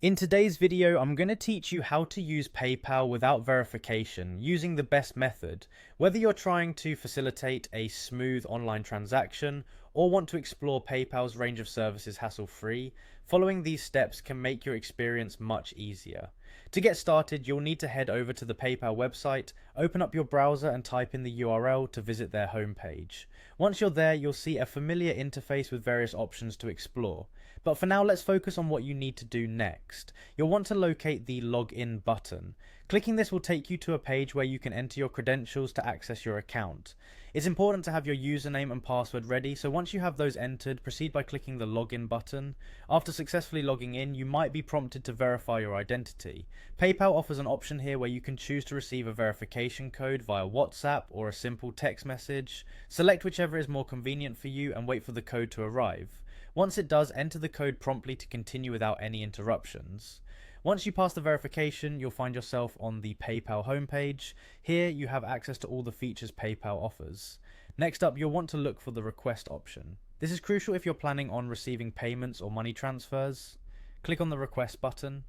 In today's video, I'm going to teach you how to use PayPal without verification using the best method, whether you're trying to facilitate a smooth online transaction or want to explore PayPal's range of services hassle-free. Following these steps can make your experience much easier. To get started, you'll need to head over to the PayPal website, open up your browser and type in the URL to visit their homepage. Once you're there, you'll see a familiar interface with various options to explore. But for now, let's focus on what you need to do next. You'll want to locate the Login button. Clicking this will take you to a page where you can enter your credentials to access your account. It's important to have your username and password ready, so once you have those entered, proceed by clicking the Login button. After successfully logging in, you might be prompted to verify your identity. PayPal offers an option here where you can choose to receive a verification code via WhatsApp or a simple text message. Select whichever is more convenient for you and wait for the code to arrive. Once it does, enter the code promptly to continue without any interruptions. Once you pass the verification, you'll find yourself on the PayPal homepage. Here you have access to all the features PayPal offers. Next up, you'll want to look for the request option. This is crucial if you're planning on receiving payments or money transfers. Click on the request button.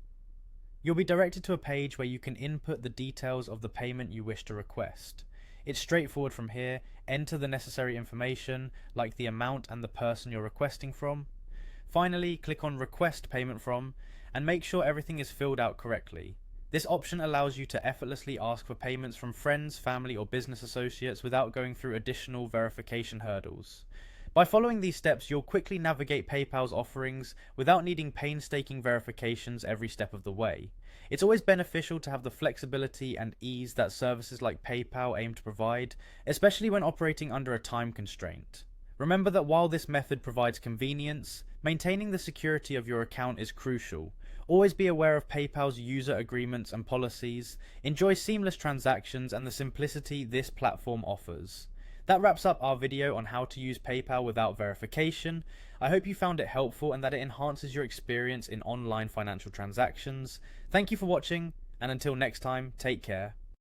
You'll be directed to a page where you can input the details of the payment you wish to request. It's straightforward from here. Enter the necessary information like the amount and the person you're requesting from. Finally, click on Request Payment From and make sure everything is filled out correctly. This option allows you to effortlessly ask for payments from friends, family or business associates without going through additional verification hurdles. By following these steps, you'll quickly navigate PayPal's offerings without needing painstaking verifications every step of the way. It's always beneficial to have the flexibility and ease that services like PayPal aim to provide, especially when operating under a time constraint. Remember that while this method provides convenience, maintaining the security of your account is crucial. Always be aware of PayPal's user agreements and policies. Enjoy seamless transactions and the simplicity this platform offers. That wraps up our video on how to use PayPal without verification. I hope you found it helpful and that it enhances your experience in online financial transactions. Thank you for watching, and until next time, take care.